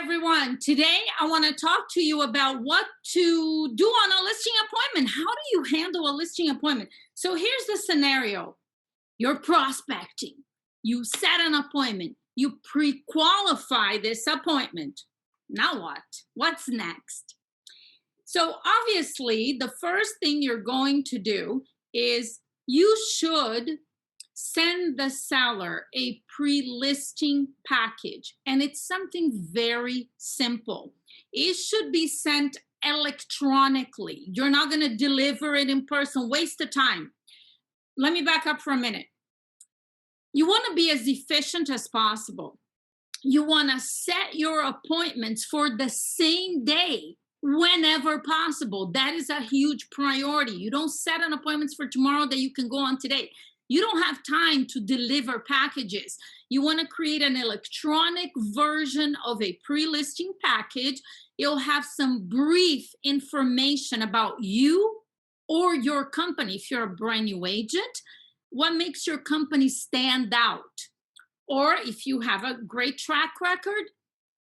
everyone. Today, I want to talk to you about what to do on a listing appointment. How do you handle a listing appointment? So here's the scenario. You're prospecting. You set an appointment. You pre-qualify this appointment. Now what? What's next? So obviously, the first thing you're going to do is you should send the seller a pre-listing package. And it's something very simple. It should be sent electronically. You're not going to deliver it in person, waste of time. Let me back up for a minute. You want to be as efficient as possible. You want to set your appointments for the same day, whenever possible. That is a huge priority. You don't set an appointments for tomorrow that you can go on today. You don't have time to deliver packages. You want to create an electronic version of a pre-listing package. You'll have some brief information about you or your company. If you're a brand new agent, what makes your company stand out? Or if you have a great track record,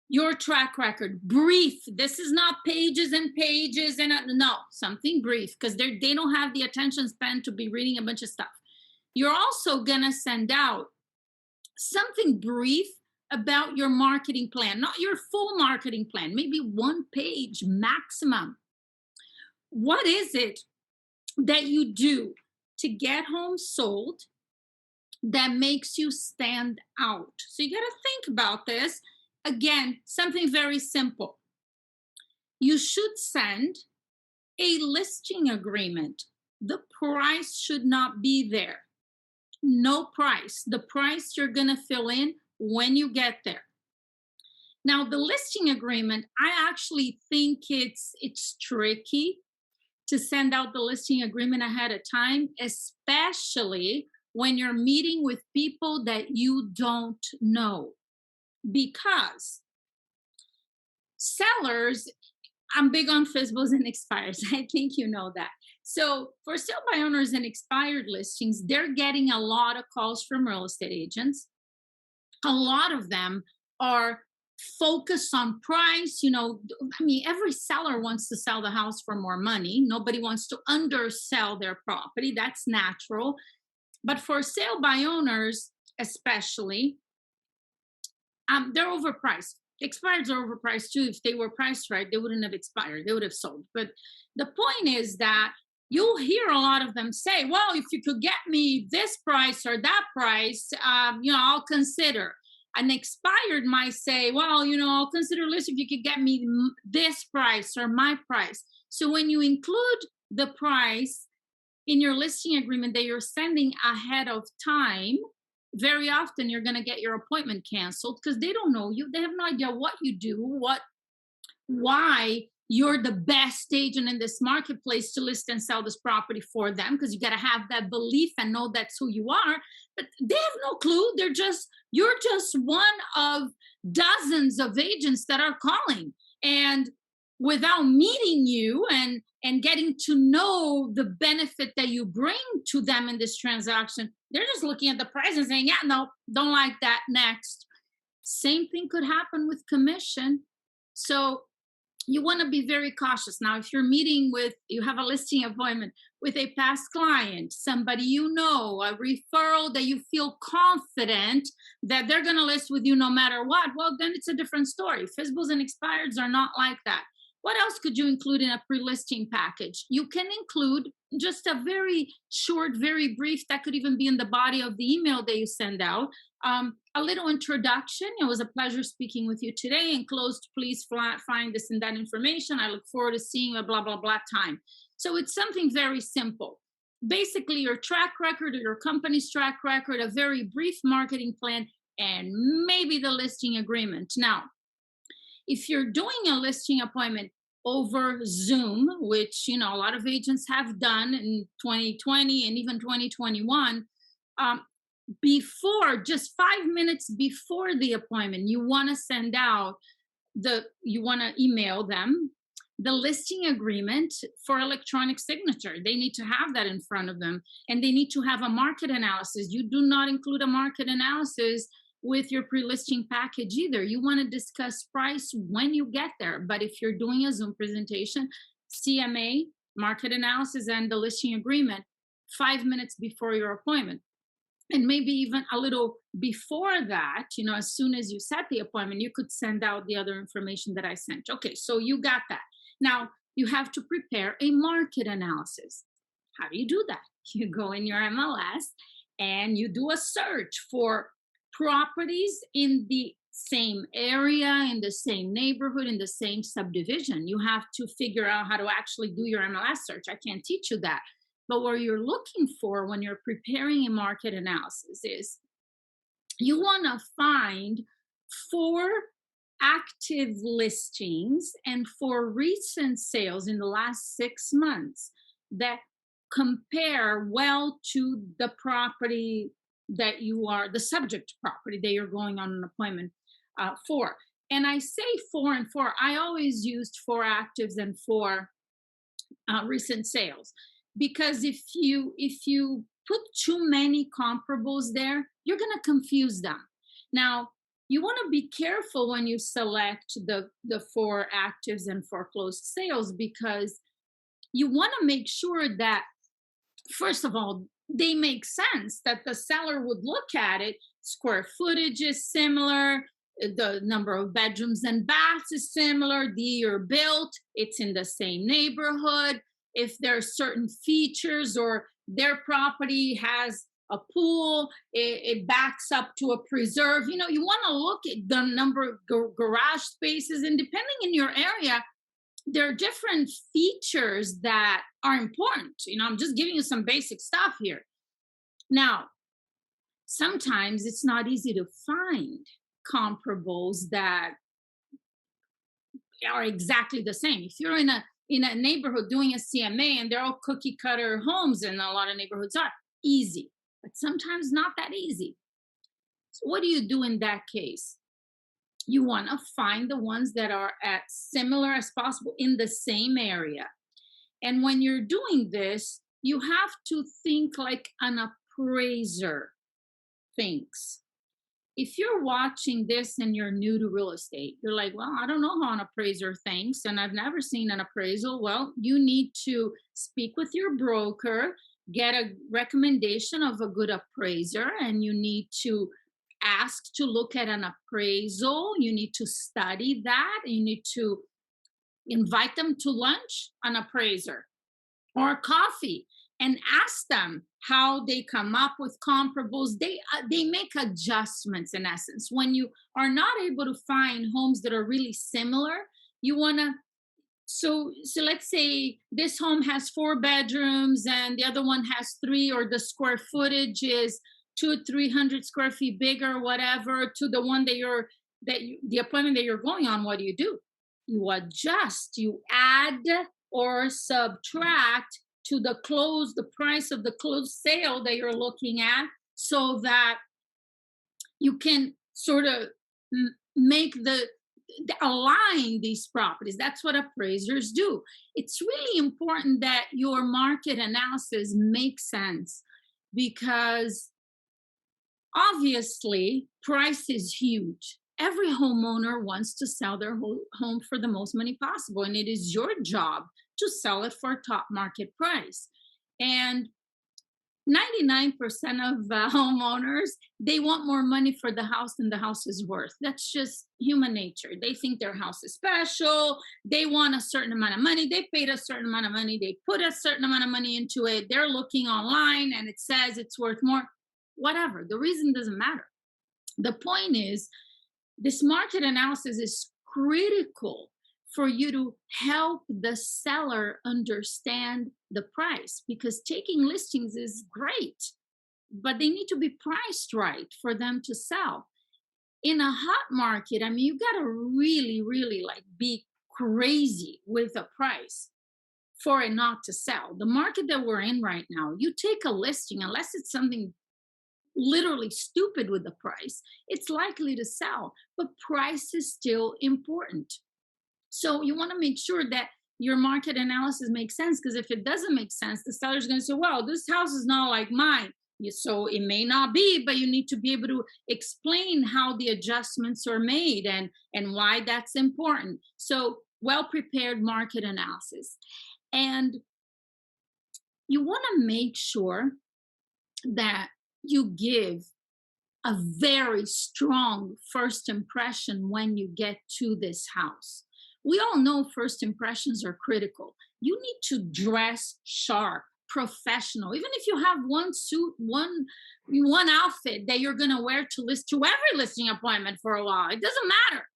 your track record, brief. This is not pages and pages and no, something brief, because they don't have the attention span to be reading a bunch of stuff. You're also going to send out something brief about your marketing plan, not your full marketing plan, maybe one page maximum. What is it that you do to get homes sold that makes you stand out? So you got to think about this. Again, something very simple. You should send a listing agreement. The price should not be there. No price. The price you're going to fill in when you get there. Now, the listing agreement, I actually think it's tricky to send out the listing agreement ahead of time, especially when you're meeting with people that you don't know. Because sellers, I'm big on FSBOs and expires. I think you know that. So for sale by owners and expired listings, they're getting a lot of calls from real estate agents. A lot of them are focused on price. You know, I mean, every seller wants to sell the house for more money. Nobody wants to undersell their property. That's natural. But for sale by owners, especially, they're overpriced. Expireds are overpriced too. If they were priced right, they wouldn't have expired. They would have sold. But the point is that you'll hear a lot of them say, well, if you could get me this price or that price, I'll consider. An expired might say, well, I'll consider this if you could get me this price or my price. So when you include the price in your listing agreement that you're sending ahead of time, very often you're going to get your appointment canceled because they don't know you. They have no idea what you do, why you're the best agent in this marketplace to list and sell this property for them, because you got to have that belief and know that's who you are. But they have no clue. You're just one of dozens of agents that are calling. And without meeting you and getting to know the benefit that you bring to them in this transaction, they're just looking at the price and saying, yeah, no, don't like that, next. Same thing could happen with commission. So you want to be very cautious. Now, if you have a listing appointment with a past client, somebody you know, a referral that you feel confident that they're going to list with you no matter what, well, then it's a different story. FSBOs and expireds are not like that. What else could you include in a pre-listing package? You can include just a very short, very brief, that could even be in the body of the email that you send out, a little introduction. It was a pleasure speaking with you today. Enclosed, please find this and that information. I look forward to seeing you at blah, blah, blah time. So it's something very simple. Basically, your track record or your company's track record, a very brief marketing plan, and maybe the listing agreement. Now, if you're doing a listing appointment over Zoom, which, a lot of agents have done in 2020 and even 2021, just 5 minutes before the appointment, you want to email them the listing agreement for electronic signature. They need to have that in front of them, and they need to have a market analysis. You do not include a market analysis with your pre-listing package either. You want to discuss price when you get there. But if you're doing a Zoom presentation, CMA, market analysis, and the listing agreement 5 minutes before your appointment. And maybe even a little before that, as soon as you set the appointment, you could send out the other information that I sent. Okay, so you got that. Now you have to prepare a market analysis. How do you do that? You go in your MLS and you do a search for properties in the same area, in the same neighborhood, in the same subdivision. You have to figure out how to actually do your MLS search. I can't teach you that. But what you're looking for when you're preparing a market analysis is you want to find 4 active listings and 4 recent sales in the last 6 months that compare well to the property that you are, the subject property that you're going on an appointment for. And I say 4 and 4. I always used 4 actives and 4 recent sales, because if you put too many comparables there, you're going to confuse them. Now, you want to be careful when you select the 4 actives and 4 closed sales, because you want to make sure that, first of all, they make sense, that the seller would look at it. Square footage is similar, the number of bedrooms and baths is similar, the year built, it's in the same neighborhood. If there are certain features, or their property has a pool, it backs up to a preserve. You want to look at the number of garage spaces, and depending in your area, there are different features that are important. I'm just giving you some basic stuff here. Now, sometimes it's not easy to find comparables that are exactly the same. If you're in a neighborhood doing a CMA and they're all cookie cutter homes, and a lot of neighborhoods are easy, but sometimes not that easy. So what do you do in that case? You want to find the ones that are as similar as possible in the same area. And when you're doing this, you have to think like an appraiser thinks. If you're watching this and you're new to real estate, you're like, well, I don't know how an appraiser thinks, and I've never seen an appraisal. Well, you need to speak with your broker, get a recommendation of a good appraiser, and you need to ask to look at an appraisal. You need to study that. You need to invite them to lunch, an appraiser, or coffee, and ask them how they come up with comparables. They make adjustments, in essence. When you are not able to find homes that are really similar, you want to, so let's say this home has 4 bedrooms and the other one has 3, or the square footage is 200-300 square feet bigger, whatever, to the one the appointment that you're going on. What do? You adjust, you add or subtract to the price of the closed sale that you're looking at, so that you can sort of make align these properties. That's what appraisers do. It's really important that your market analysis makes sense, because obviously price is huge. Every homeowner wants to sell their home for the most money possible, and it is your job to sell it for a top market price. And 99% of homeowners, they want more money for the house than the house is worth. That's just human nature. They think their house is special. They want a certain amount of money. They paid a certain amount of money. They put a certain amount of money into it. They're looking online and it says it's worth more. Whatever. The reason doesn't matter. The point is, this market analysis is critical for you to help the seller understand the price, because taking listings is great, but they need to be priced right for them to sell. In a hot market, I mean, you got to really, really be crazy with a price for it not to sell. The market that we're in right now, you take a listing, unless it's something literally stupid with the price, it's likely to sell, but price is still important. So you want to make sure that your market analysis makes sense, because if it doesn't make sense, the seller's going to say, well, this house is not like mine. So it may not be, but you need to be able to explain how the adjustments are made and why that's important. So well prepared market analysis. And you want to make sure that you give a very strong first impression when you get to this house. We all know first impressions are critical. You need to dress sharp, professional. Even if you have one suit, one outfit that you're going to wear to every listing appointment for a while, it doesn't matter.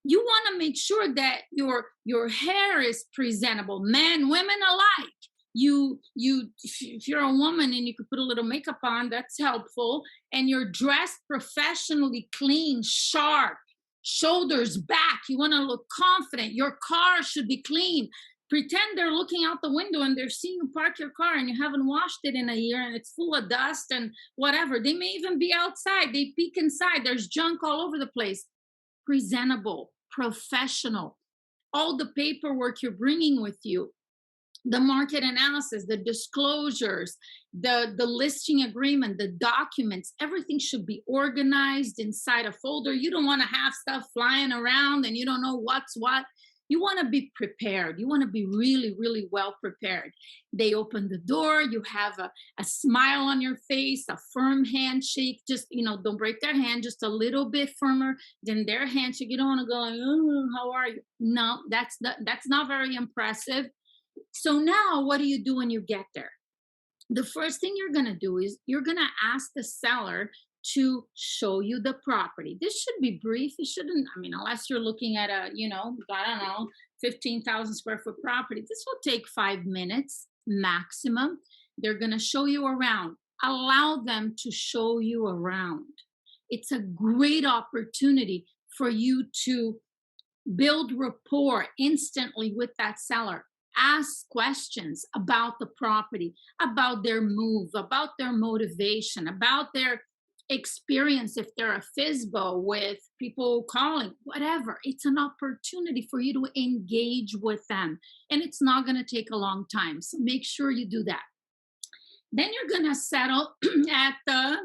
You want to make sure that your hair is presentable, men, women alike. If you're a woman and you could put a little makeup on, that's helpful. And you're dressed professionally, clean, sharp, shoulders back. You want to look confident. Your car should be clean. Pretend they're looking out the window and they're seeing you park your car and you haven't washed it in a year and it's full of dust and whatever. They may even be outside. They peek inside. There's junk all over the place. Presentable, professional, all the paperwork you're bringing with you, the market analysis, the disclosures, the listing agreement, the documents, everything should be organized inside a folder. You don't want to have stuff flying around and you don't know what's what. You want to be prepared. You want to be really, really well prepared. They open the door. You have a smile on your face, a firm handshake. Just, don't break their hand, just a little bit firmer than their handshake. You don't want to go like, oh, how are you? No, that's not very impressive. So now what do you do when you get there? The first thing you're going to do is you're going to ask the seller to show you the property. This should be brief. It shouldn't, unless you're looking at I don't know, 15,000 square foot property, this will take 5 minutes maximum. They're going to show you around. Allow them to show you around. It's a great opportunity for you to build rapport instantly with that seller. Ask questions about the property, about their move, about their motivation, about their experience, if they're a FISBO with people calling, whatever. It's an opportunity for you to engage with them. And it's not going to take a long time. So make sure you do that. Then you're going to settle at the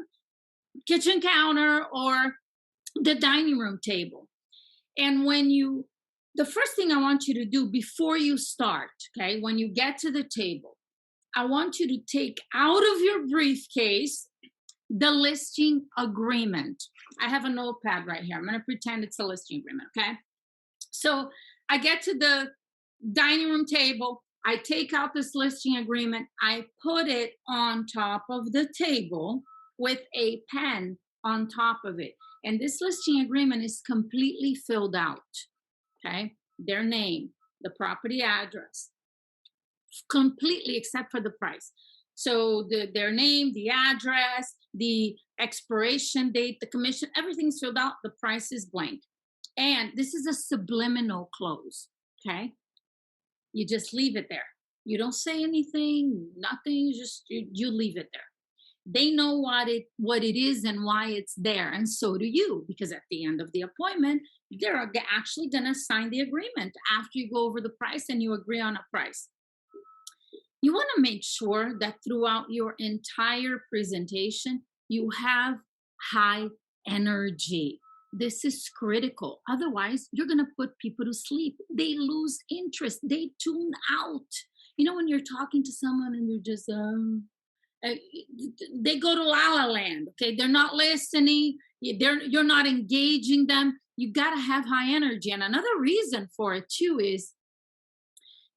kitchen counter or the dining room table. And the first thing I want you to do before you start, okay, when you get to the table, I want you to take out of your briefcase the listing agreement. I have a notepad right here. I'm going to pretend it's a listing agreement, okay? So I get to the dining room table. I take out this listing agreement. I put it on top of the table with a pen on top of it. And this listing agreement is completely filled out, okay? Their name, the property address, completely except for the price. So their name, the address, the expiration date, the commission, everything's filled out. The price is blank. And this is a subliminal close, okay? You just leave it there. You don't say anything, nothing, you leave it there. They know what it is and why it's there, and so do you, because at the end of the appointment, they're actually going to sign the agreement after you go over the price and you agree on a price. You want to make sure that throughout your entire presentation, you have high energy. This is critical. Otherwise, you're going to put people to sleep. They lose interest. They tune out. When you're talking to someone and you're just, they go to La La Land, okay? They're not listening. You're not engaging them. You got to have high energy. And another reason for it too is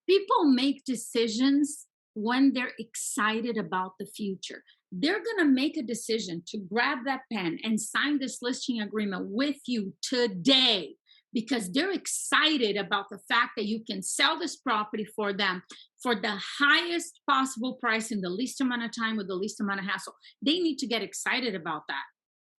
people make decisions when they're excited about the future. They're going to make a decision to grab that pen and sign this listing agreement with you today because they're excited about the fact that you can sell this property for them for the highest possible price in the least amount of time with the least amount of hassle. They need to get excited about that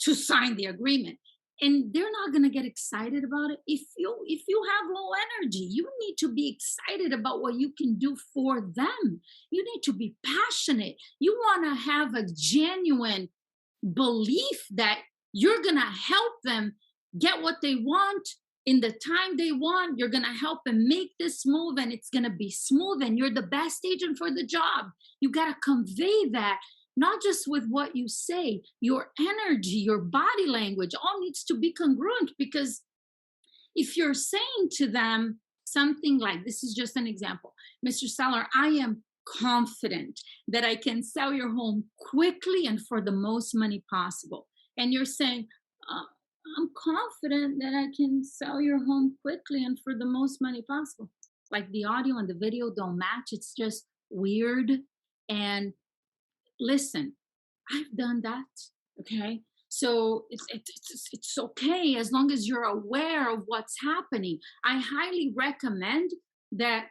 to sign the agreement. And they're not going to get excited about it if you have low energy. You need to be excited about what you can do for them. You need to be passionate. You want to have a genuine belief that you're going to help them get what they want in the time they want. You're going to help them make this move and it's going to be smooth and you're the best agent for the job. You got to convey that. not just with what you say, your energy, your body language, all needs to be congruent. Because if you're saying to them something like, this is just an example, Mr. Seller, I am confident that I can sell your home quickly and for the most money possible. And you're saying, uh, I'm confident that I can sell your home quickly and for the most money possible. Like the audio and the video don't match. It's just weird. And listen, I've done that. Okay. So it's okay as long as you're aware of what's happening. I highly recommend that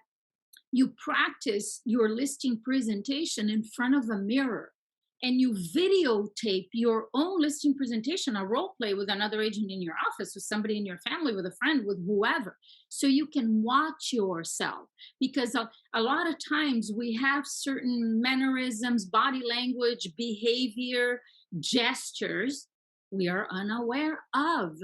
you practice your listing presentation in front of a mirror and you videotape your own listing presentation, a role play with another agent in your office, with somebody in your family, with a friend, with whoever, so you can watch yourself. Because a lot of times we have certain mannerisms, body language, behavior, gestures we are unaware of.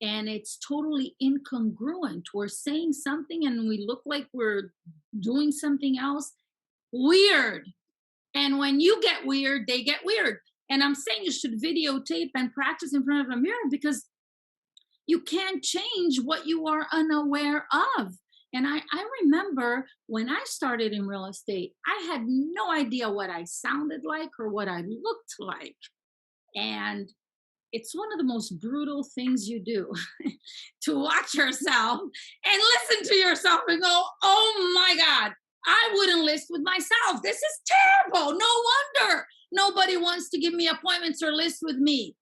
And it's totally incongruent. We're saying something and we look like we're doing something else. Weird. And when you get weird, they get weird. And I'm saying you should videotape and practice in front of a mirror, because you can't change what you are unaware of. And I remember when I started in real estate, I had no idea what I sounded like or what I looked like. And it's one of the most brutal things you do to watch yourself and listen to yourself and go, oh my God, I wouldn't list with myself. This is terrible. No wonder nobody wants to give me appointments or list with me.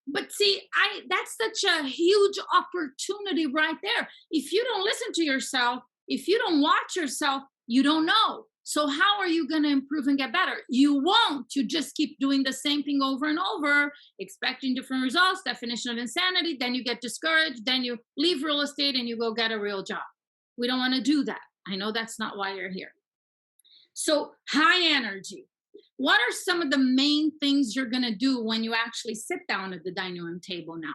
But see, that's such a huge opportunity right there. If you don't listen to yourself, if you don't watch yourself, you don't know. So how are you going to improve and get better? You won't. You just keep doing the same thing over and over, expecting different results, definition of insanity. Then you get discouraged. Then you leave real estate and you go get a real job. We don't want to do that. I know that's not why you're here. So high energy. What are some of the main things you're going to do when you actually sit down at the dining room table now?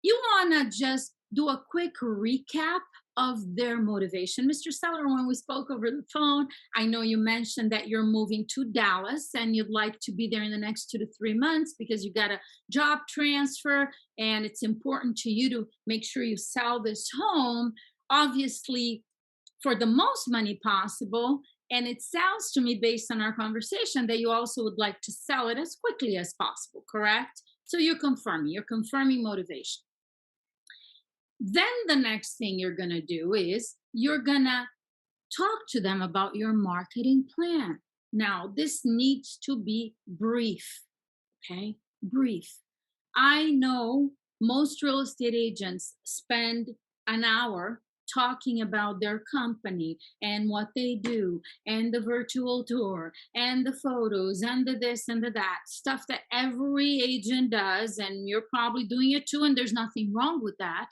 You want to just do a quick recap of their motivation. Mr. Seller, when we spoke over the phone, I know you mentioned that you're moving to Dallas and you'd like to be there in the next 2 to 3 months because you got a job transfer and it's important to you to make sure you sell this home, obviously, for the most money possible. And it sounds to me, based on our conversation, that you also would like to sell it as quickly as possible, correct? So you're confirming motivation. Then the next thing you're going to do is you're going to talk to them about your marketing plan. Now, this needs to be brief, okay? Brief. I know most real estate agents spend an hour talking about their company and what they do and the virtual tour and the photos and the this and the that, stuff that every agent does, and you're probably doing it too, and there's nothing wrong with that.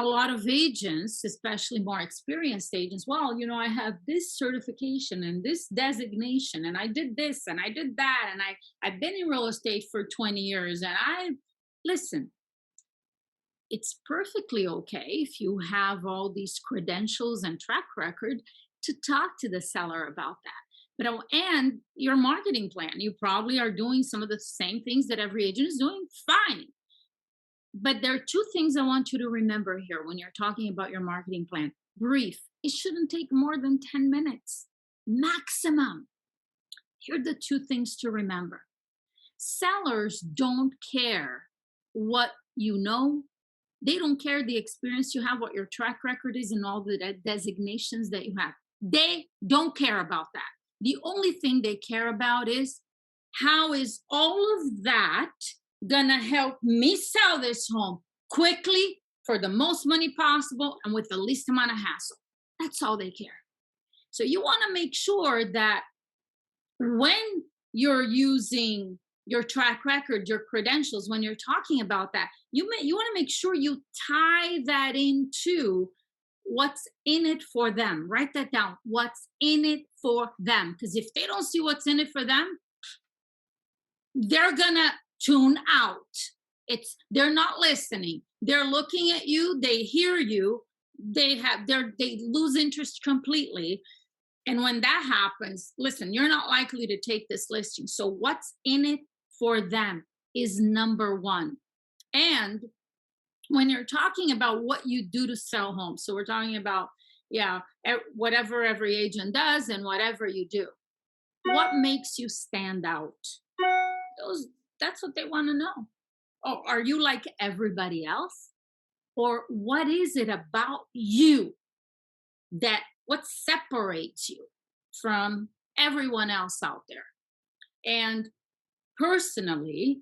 A lot of agents, especially more experienced agents, well, I have this certification and this designation and I did this and I did that and I've been in real estate for 20 years and listen, it's perfectly okay if you have all these credentials and track record to talk to the seller about that. And your marketing plan, you probably are doing some of the same things that every agent is doing, fine. But there are two things I want you to remember here when you're talking about your marketing plan. Brief. It shouldn't take more than 10 minutes, maximum. Here are the two things to remember. Sellers don't care what you know. They don't care the experience you have, what your track record is, and all the designations that you have. They don't care about that. The only thing they care about is, how is all of that gonna help me sell this home quickly for the most money possible and with the least amount of hassle? That's all they care. So you want to make sure that when you're using your track record, your credentials, when you're talking about that, you want to make sure you tie that into what's in it for them. Write that down. What's in it for them? Because if they don't see what's in it for them, they're gonna tune out. They're not listening. They're looking at you, they hear you, they lose interest completely. And when that happens, listen, you're not likely to take this listing. So what's in it for them is number one. And when you're talking about what you do to sell homes, so we're talking about, yeah, whatever every agent does and whatever you do, what makes you stand out? Those, that's what they want to know. Oh, are you like everybody else? Or what is it about you that what separates you from everyone else out there? And personally,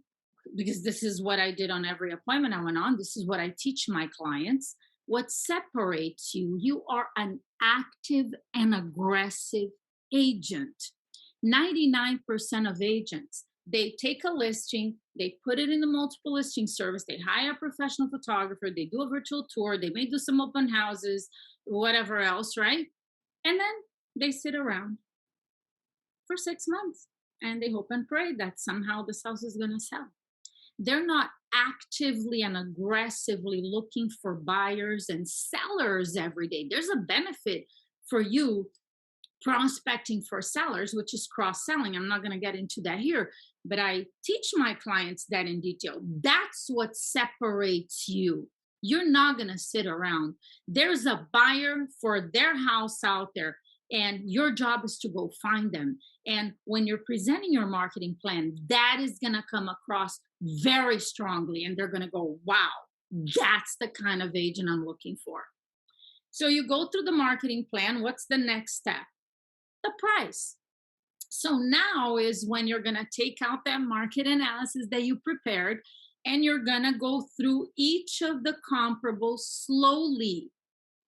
because this is what I did on every appointment I went on, this is what I teach my clients. What separates you, you are an active and aggressive agent. 99% of agents, they take a listing, they put it in the multiple listing service, they hire a professional photographer, they do a virtual tour, they may do some open houses, whatever else, right? And then they sit around for 6 months and they hope and pray that somehow this house is going to sell. They're not actively and aggressively looking for buyers and sellers every day. There's a benefit for you prospecting for sellers, which is cross selling. I'm not going to get into that here, but I teach my clients that in detail. That's what separates you. You're not going to sit around. There's a buyer for their house out there, and your job is to go find them. And when you're presenting your marketing plan, that is going to come across very strongly, and they're going to go, wow, that's the kind of agent I'm looking for. So you go through the marketing plan. What's the next step? The price. So now is when you're going to take out that market analysis that you prepared, and you're going to go through each of the comparables slowly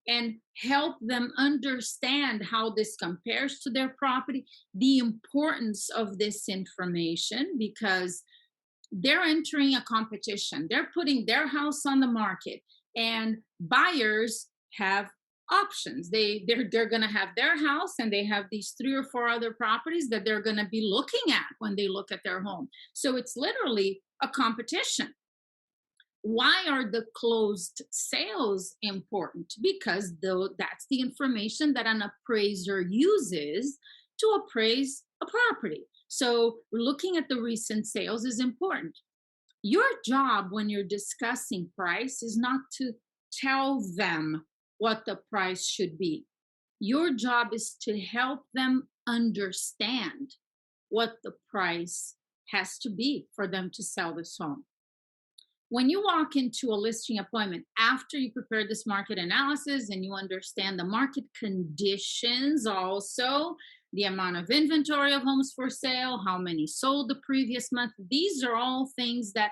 and help them understand how this compares to their property, the importance of this information, because they're entering a competition. They're putting their house on the market, and buyers have options. They're going to have their house, and they have these 3 or 4 other properties that they're going to be looking at when they look at their home. So it's literally a competition. Why are the closed sales important? Because that's the information that an appraiser uses to appraise a property. So looking at the recent sales is important. Your job when you're discussing price is not to tell them what the price should be. Your job is to help them understand what the price has to be for them to sell this home. When you walk into a listing appointment after you prepare this market analysis and you understand the market conditions, also the amount of inventory of homes for sale, how many sold the previous month, these are all things that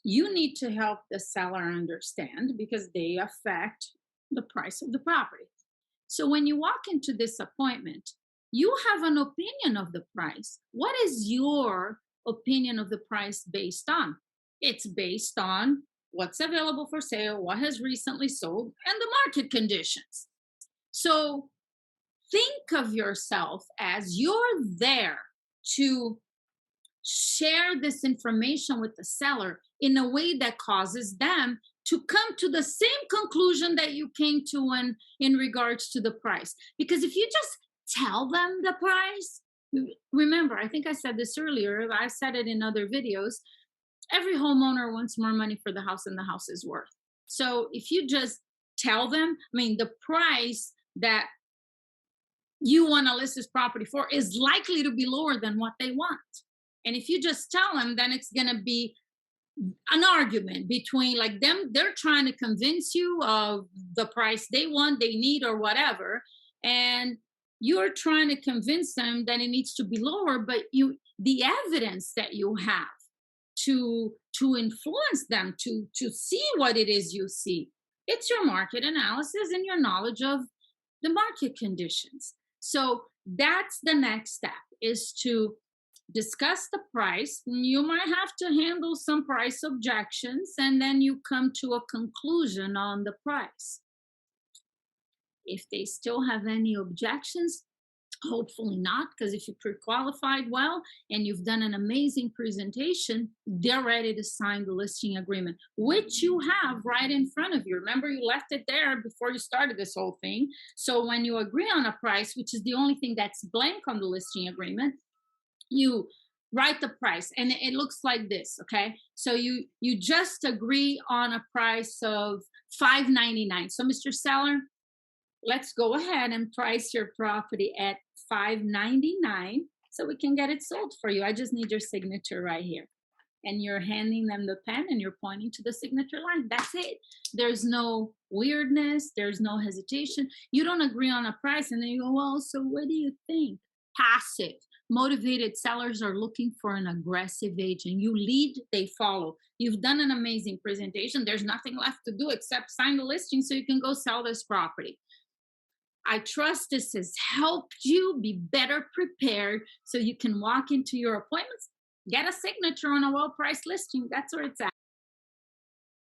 you need to help the seller understand because they affect the price of the property. So when you walk into this appointment, you have an opinion of the price. What is your opinion of the price based on? It's based on what's available for sale, what has recently sold, and the market conditions. So think of yourself as you're there to share this information with the seller in a way that causes them to come to the same conclusion that you came to in regards to the price. Because if you just tell them the price, remember, I think I said this earlier, I said it in other videos, every homeowner wants more money for the house than the house is worth. So if you just tell them, the price that you want to list this property for is likely to be lower than what they want. And if you just tell them, then it's going to be an argument between like them, they're trying to convince you of the price they want, they need, or whatever. And you're trying to convince them that it needs to be lower, but the evidence that you have to influence them to see what it is you see, it's your market analysis and your knowledge of the market conditions. So that's the next step, is to discuss the price. You might have to handle some price objections, and then you come to a conclusion on the price. If they still have any objections, Hopefully not, because if you pre-qualified well and you've done an amazing presentation, they're ready to sign the listing agreement, which you have right in front of you. Remember, you left it there before you started this whole thing. So when you agree on a price, which is the only thing that's blank on the listing agreement, you write the price and it looks like this. Okay, so you just agree on a price of 599. So Mr. Seller, let's go ahead and price your property at 599 so we can get it sold for you. I just need your signature right here. And you're handing them the pen and you're pointing to the signature line. That's it. There's no weirdness, there's no hesitation. You don't agree on a price and then you go, well, so what do you think? Passive. Motivated sellers are looking for an aggressive agent. You lead, they follow. You've done an amazing presentation. There's nothing left to do except sign the listing so you can go sell this property. I trust this has helped you be better prepared so you can walk into your appointments, get a signature on a well priced listing. That's where it's at.